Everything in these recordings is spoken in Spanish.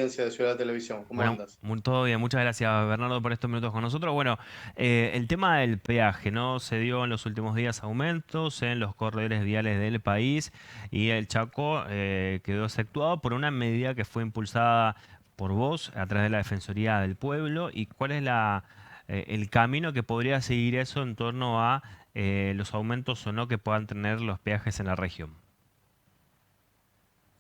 audiencia de Ciudad Televisión. ¿Cómo Bueno, andas? todo bien. Muchas gracias, Bernardo, por estos minutos con nosotros. Bueno, el tema del peaje, ¿no? Se dio en los últimos días aumentos en los corredores viales del país y el Chaco quedó exceptuado por una medida que fue impulsada por vos a través de la Defensoría del Pueblo. ¿Y cuál es el camino que podría seguir eso en torno a los aumentos o no que puedan tener los peajes en la región?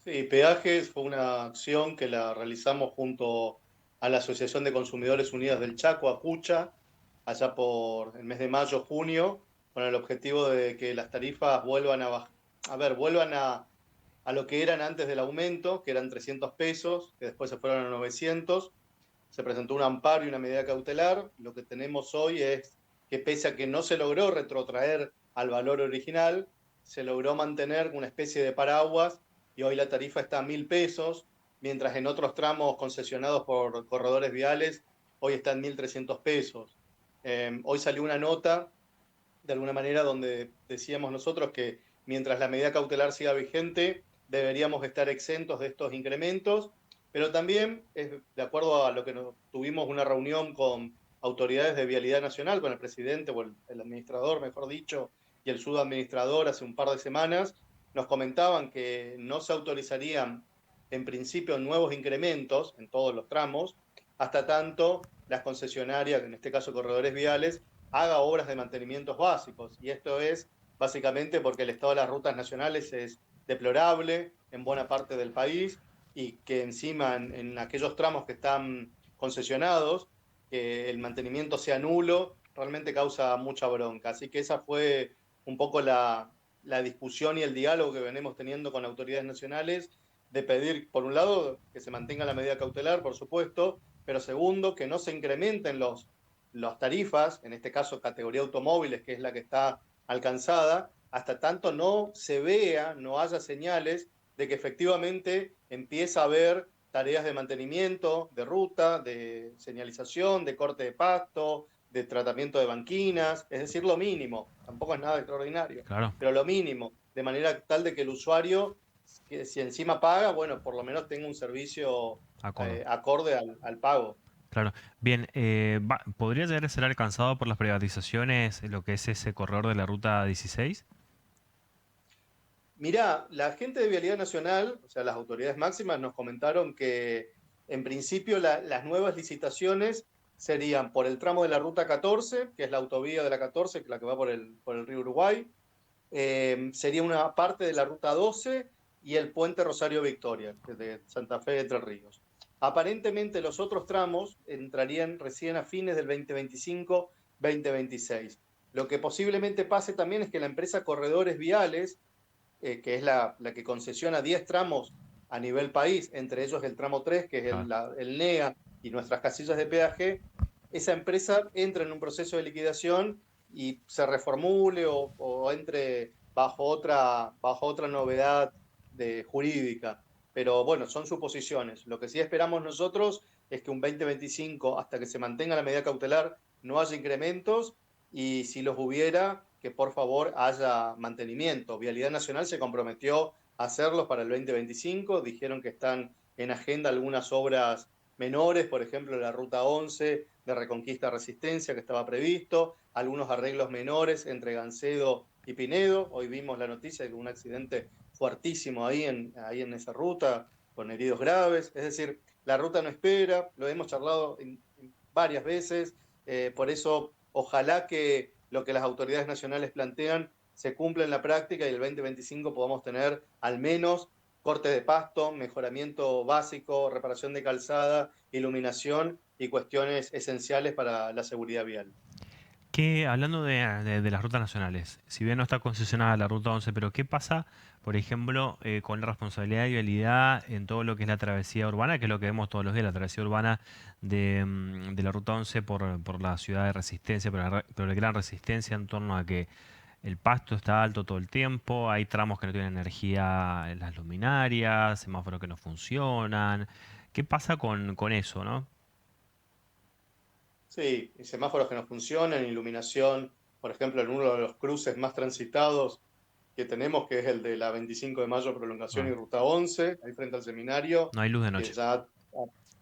Sí, peajes fue una acción que la realizamos junto a la Asociación de Consumidores Unidas del Chaco, ACUCHA, allá por el mes de mayo, junio, con el objetivo de que las tarifas vuelvan vuelvan a lo que eran antes del aumento, que eran 300 pesos, que después se fueron a 900. Se presentó un amparo y una medida cautelar. Lo que tenemos hoy es que pese a que no se logró retrotraer al valor original, se logró mantener una especie de paraguas y hoy la tarifa está a 1.000 pesos, mientras en otros tramos concesionados por corredores viales hoy está en 1.300 pesos. Hoy salió una nota, de alguna manera, donde decíamos nosotros que mientras la medida cautelar siga vigente, deberíamos estar exentos de estos incrementos, pero también, de acuerdo a lo que tuvimos una reunión con autoridades de Vialidad Nacional, con el presidente o el administrador, mejor dicho, y el subadministrador hace un par de semanas, nos comentaban que no se autorizarían en principio nuevos incrementos en todos los tramos, hasta tanto las concesionarias, en este caso corredores viales, haga obras de mantenimientos básicos. Y esto es básicamente porque el estado de las rutas nacionales es deplorable en buena parte del país y que encima en aquellos tramos que están concesionados, que el mantenimiento sea nulo, realmente causa mucha bronca. Así que esa fue un poco la discusión y el diálogo que venimos teniendo con autoridades nacionales, de pedir, por un lado, que se mantenga la medida cautelar, por supuesto, pero segundo, que no se incrementen las tarifas, en este caso categoría automóviles, que es la que está alcanzada, hasta tanto no se vea, no haya señales de que efectivamente empieza a haber tareas de mantenimiento, de ruta, de señalización, de corte de pasto, de tratamiento de banquinas, es decir, lo mínimo, tampoco es nada extraordinario, Claro, pero lo mínimo, de manera tal de que el usuario, que si encima paga, bueno, por lo menos tenga un servicio acorde. acorde al pago. Claro. Bien, ¿podría llegar a ser alcanzado por las privatizaciones lo que es ese corredor de la ruta 16? Mirá, la gente de Vialidad Nacional, o sea, las autoridades máximas, nos comentaron que en principio las nuevas licitaciones serían por el tramo de la Ruta 14, que es la autovía de la 14, que es la que va por el río Uruguay, sería una parte de la Ruta 12 y el puente Rosario Victoria, de Santa Fe de Entre Ríos. Aparentemente los otros tramos entrarían recién a fines del 2025-2026. Lo que posiblemente pase también es que la empresa Corredores Viales, que es la que concesiona 10 tramos a nivel país, entre ellos el tramo 3, que es Claro. el NEA y nuestras casillas de peaje, esa empresa entra en un proceso de liquidación y se reformule o entre bajo otra novedad jurídica. Pero bueno, son suposiciones. Lo que sí esperamos nosotros es que un 2025, hasta que se mantenga la medida cautelar, no haya incrementos, y si los hubiera, que por favor haya mantenimiento. Vialidad Nacional se comprometió a hacerlos para el 2025, dijeron que están en agenda algunas obras menores, por ejemplo la Ruta 11 de Reconquista Resistencia, que estaba previsto, algunos arreglos menores entre Gancedo y Pinedo. Hoy vimos la noticia de un accidente fuertísimo ahí en esa ruta, con heridos graves. Es decir, la ruta no espera, lo hemos charlado varias veces, por eso ojalá que lo que las autoridades nacionales plantean se cumpla en la práctica y el 2025 podamos tener al menos corte de pasto, mejoramiento básico, reparación de calzada, iluminación y cuestiones esenciales para la seguridad vial. Hablando de las rutas nacionales, si bien no está concesionada la ruta 11, pero ¿qué pasa, por ejemplo, con la responsabilidad de vialidad en todo lo que es la travesía urbana, que es lo que vemos todos los días, la travesía urbana de la ruta 11 por la ciudad de Resistencia, por la gran Resistencia en torno a que el pasto está alto todo el tiempo, hay tramos que no tienen energía en las luminarias, semáforos que no funcionan? ¿Qué pasa con eso, no? Sí, y semáforos que no funcionan, iluminación, por ejemplo, en uno de los cruces más transitados que tenemos, que es el de la 25 de mayo, prolongación y Ah, ruta 11, ahí frente al seminario, no hay luz de que noche. ya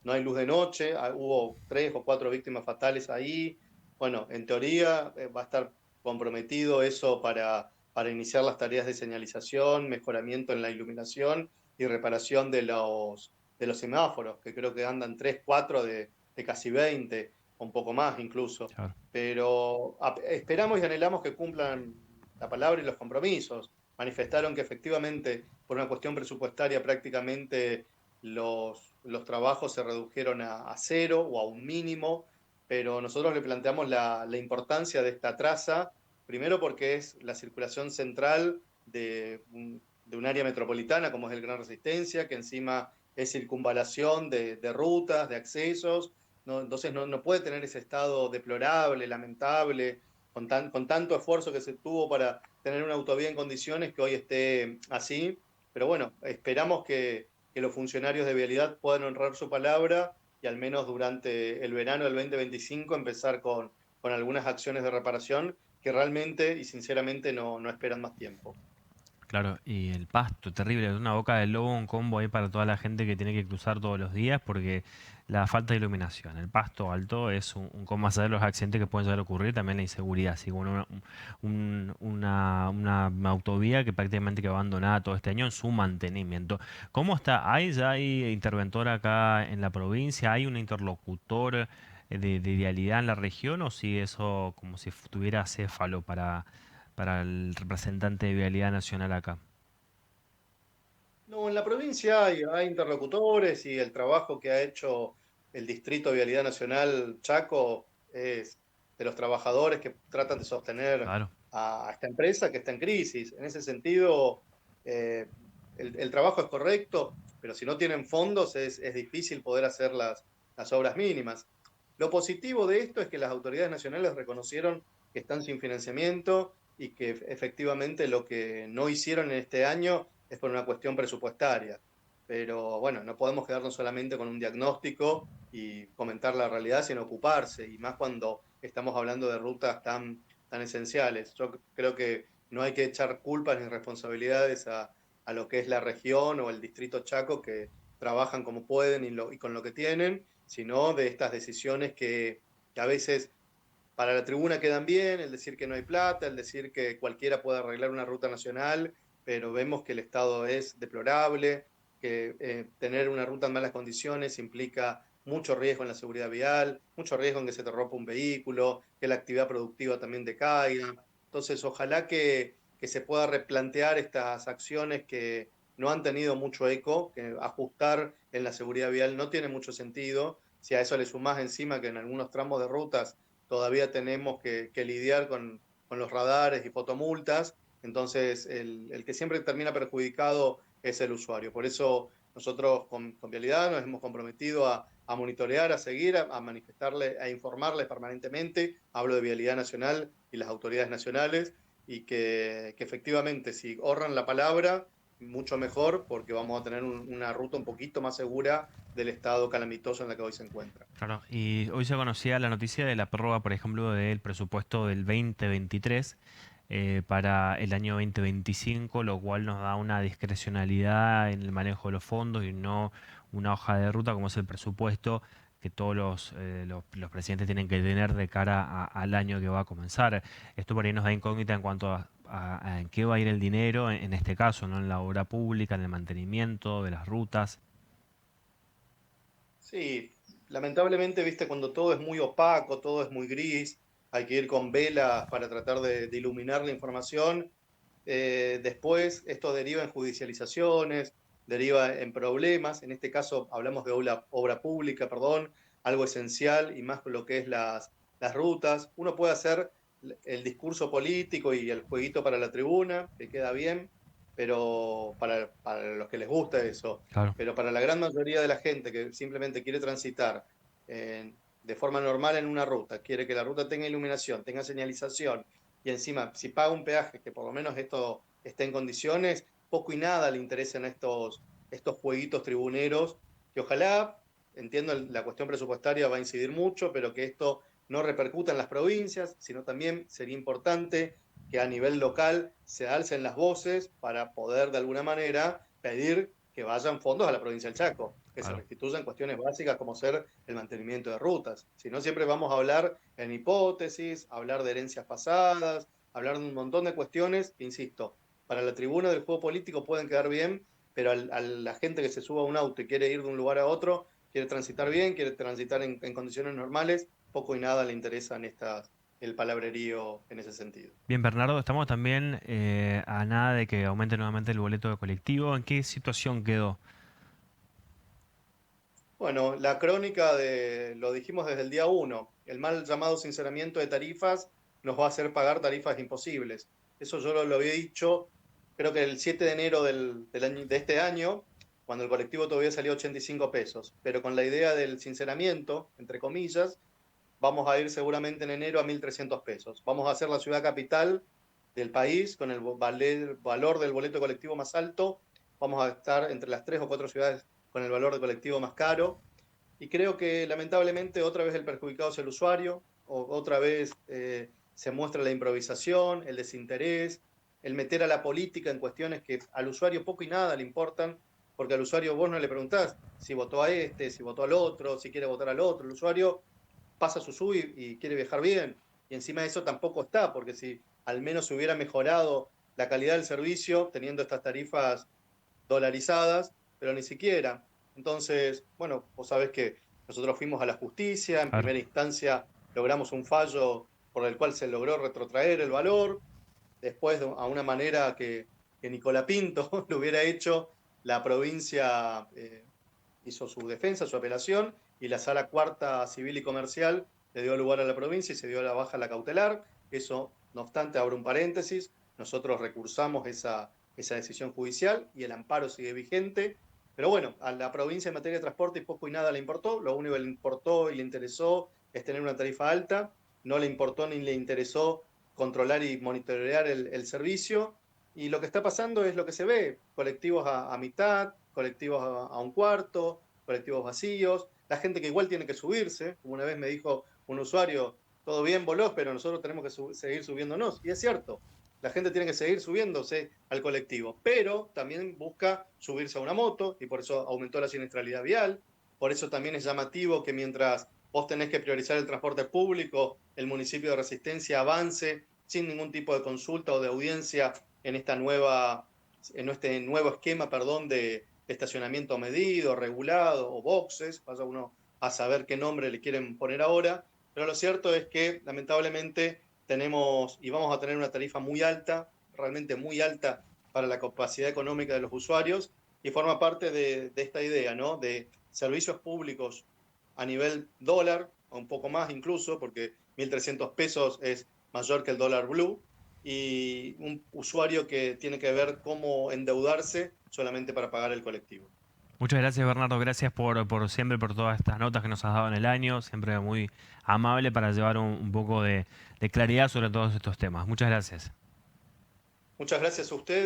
no hay luz de noche, hubo 3 o 4 víctimas fatales ahí. Bueno, en teoría va a estar comprometido eso para iniciar las tareas de señalización, mejoramiento en la iluminación y reparación de los semáforos, que creo que andan 3 4 de casi 20, o un poco más incluso. Claro. Pero esperamos y anhelamos que cumplan la palabra y los compromisos. Manifestaron que efectivamente, por una cuestión presupuestaria, prácticamente los trabajos se redujeron a cero o a un mínimo, pero nosotros le planteamos la importancia de esta traza, primero porque es la circulación central de un área metropolitana como es el Gran Resistencia, que encima es circunvalación de rutas, de accesos, ¿no? Entonces no puede tener ese estado deplorable, lamentable, con tanto esfuerzo que se tuvo para tener una autovía en condiciones que hoy esté así. Pero bueno, esperamos que los funcionarios de vialidad puedan honrar su palabra y al menos durante el verano del 2025 empezar con algunas acciones de reparación que realmente y sinceramente no esperan más tiempo. Claro, y el pasto, terrible, es una boca del lobo, un combo ahí para toda la gente que tiene que cruzar todos los días porque la falta de iluminación, el pasto alto es un combo más allá de los accidentes que pueden llegar a ocurrir, también la inseguridad, así como una autovía que prácticamente quedó abandonada todo este año en su mantenimiento. ¿Cómo está? Ya hay interventor acá en la provincia? ¿Hay un interlocutor de vialidad en la región o si eso como si tuviera acéfalo para el representante de Vialidad Nacional acá? No, en la provincia hay interlocutores y el trabajo que ha hecho el Distrito de Vialidad Nacional Chaco es de los trabajadores que tratan de sostener Claro. a esta empresa que está en crisis. En ese sentido, eh, el trabajo es correcto, pero si no tienen fondos es difícil poder hacer las obras mínimas. Lo positivo de esto es que las autoridades nacionales reconocieron que están sin financiamiento y que efectivamente lo que no hicieron en este año es por una cuestión presupuestaria. Pero bueno, no podemos quedarnos solamente con un diagnóstico y comentar la realidad, sino ocuparse, y más cuando estamos hablando de rutas tan esenciales. Yo creo que no hay que echar culpas ni responsabilidades a lo que es la región o el distrito Chaco, que trabajan como pueden y con lo que tienen, sino de estas decisiones que a veces para la tribuna quedan bien, el decir que no hay plata, el decir que cualquiera puede arreglar una ruta nacional, pero vemos que el estado es deplorable, que tener una ruta en malas condiciones implica mucho riesgo en la seguridad vial, mucho riesgo en que se te rompa un vehículo, que la actividad productiva también decaiga. Entonces, ojalá que se pueda replantear estas acciones que no han tenido mucho eco, que ajustar en la seguridad vial no tiene mucho sentido. Si a eso le sumás encima que en algunos tramos de rutas todavía tenemos que lidiar con los radares y fotomultas, entonces el que siempre termina perjudicado es el usuario. Por eso nosotros con Vialidad nos hemos comprometido a monitorear, a seguir, a manifestarle, a informarles permanentemente, hablo de Vialidad Nacional y las autoridades nacionales, y que efectivamente si honran la palabra, mucho mejor, porque vamos a tener una ruta un poquito más segura del estado calamitoso en el que hoy se encuentra. Claro, y hoy se conocía la noticia de la prórroga, por ejemplo, del presupuesto del 2023 para el año 2025, lo cual nos da una discrecionalidad en el manejo de los fondos y no una hoja de ruta como es el presupuesto que todos los presidentes tienen que tener de cara al año que va a comenzar. Esto por ahí nos da incógnita en cuanto a en qué va a ir el dinero, en este caso, ¿no? En la obra pública, en el mantenimiento de las rutas. Sí, lamentablemente, viste, cuando todo es muy opaco, todo es muy gris, hay que ir con velas para tratar de iluminar la información. Después esto deriva en judicializaciones, deriva en problemas. En este caso hablamos de obra pública, perdón, algo esencial y más con lo que es las rutas. Uno puede hacer el discurso político y el jueguito para la tribuna, que queda bien, pero para los que les gusta eso, Claro. pero para la gran mayoría de la gente que simplemente quiere transitar de forma normal en una ruta, quiere que la ruta tenga iluminación, tenga señalización, y encima, si paga un peaje, que por lo menos esto esté en condiciones, poco y nada le interesan estos jueguitos tribuneros, que ojalá, entiendo la cuestión presupuestaria va a incidir mucho, pero que esto no repercuta en las provincias, sino también sería importante que a nivel local se alcen las voces para poder de alguna manera pedir que vayan fondos a la provincia del Chaco. que se Claro. restituyan cuestiones básicas como ser el mantenimiento de rutas. Si no, siempre vamos a hablar en hipótesis, hablar de herencias pasadas, hablar de un montón de cuestiones que, insisto, para la tribuna del juego político pueden quedar bien, pero a la gente que se suba a un auto y quiere ir de un lugar a otro, quiere transitar bien, quiere transitar en condiciones normales, poco y nada le interesa en el palabrerío en ese sentido. Bien, Bernardo, estamos también a nada de que aumente nuevamente el boleto de colectivo. ¿En qué situación quedó? Bueno, la crónica lo dijimos desde el día uno, el mal llamado sinceramiento de tarifas nos va a hacer pagar tarifas imposibles. Eso yo lo había dicho, creo que el 7 de enero de este año, cuando el colectivo todavía salió 85 pesos, pero con la idea del sinceramiento, entre comillas, vamos a ir seguramente en enero a 1.300 pesos. Vamos a hacer la ciudad capital del país con el valor del boleto colectivo más alto. Vamos a estar entre las 3 o 4 ciudades con el valor de colectivo más caro. Y creo que lamentablemente otra vez el perjudicado es el usuario, o otra vez se muestra la improvisación, el desinterés, el meter a la política en cuestiones que al usuario poco y nada le importan, porque al usuario vos no le preguntás si votó a este, si votó al otro, si quiere votar al otro. El usuario pasa su sub y quiere viajar bien. Y encima de eso tampoco está, porque si al menos se hubiera mejorado la calidad del servicio teniendo estas tarifas dolarizadas, pero ni siquiera. Entonces, bueno, vos sabés que nosotros fuimos a la justicia, en Claro. primera instancia logramos un fallo por el cual se logró retrotraer el valor, después a una manera que Nicola Pinto lo hubiera hecho, la provincia hizo su defensa, su apelación, y la sala cuarta civil y comercial le dio lugar a la provincia y se dio la baja a la cautelar. Eso, no obstante, abro un paréntesis, nosotros recursamos esa decisión judicial y el amparo sigue vigente. Pero bueno, a la provincia en materia de transporte poco y nada le importó, lo único que le importó y le interesó es tener una tarifa alta, no le importó ni le interesó controlar y monitorear el servicio. Y lo que está pasando es lo que se ve, colectivos a mitad, colectivos a un cuarto, colectivos vacíos, la gente que igual tiene que subirse, como una vez me dijo un usuario, todo bien volós, pero nosotros tenemos que seguir subiéndonos. Y es cierto, la gente tiene que seguir subiéndose al colectivo, pero también busca subirse a una moto y por eso aumentó la siniestralidad vial, por eso también es llamativo que mientras vos tenés que priorizar el transporte público, el municipio de Resistencia avance sin ningún tipo de consulta o de audiencia en este nuevo esquema, perdón, de estacionamiento medido, regulado o boxes, vaya uno a saber qué nombre le quieren poner ahora, pero lo cierto es que lamentablemente tenemos y vamos a tener una tarifa muy alta, realmente muy alta para la capacidad económica de los usuarios y forma parte de esta idea, ¿no? De servicios públicos a nivel dólar, o un poco más incluso, porque 1.300 pesos es mayor que el dólar blue, y un usuario que tiene que ver cómo endeudarse solamente para pagar el colectivo. Muchas gracias, Bernardo. Gracias por siempre, por todas estas notas que nos has dado en el año. Siempre muy amable para llevar un poco de claridad sobre todos estos temas. Muchas gracias. Muchas gracias a ustedes.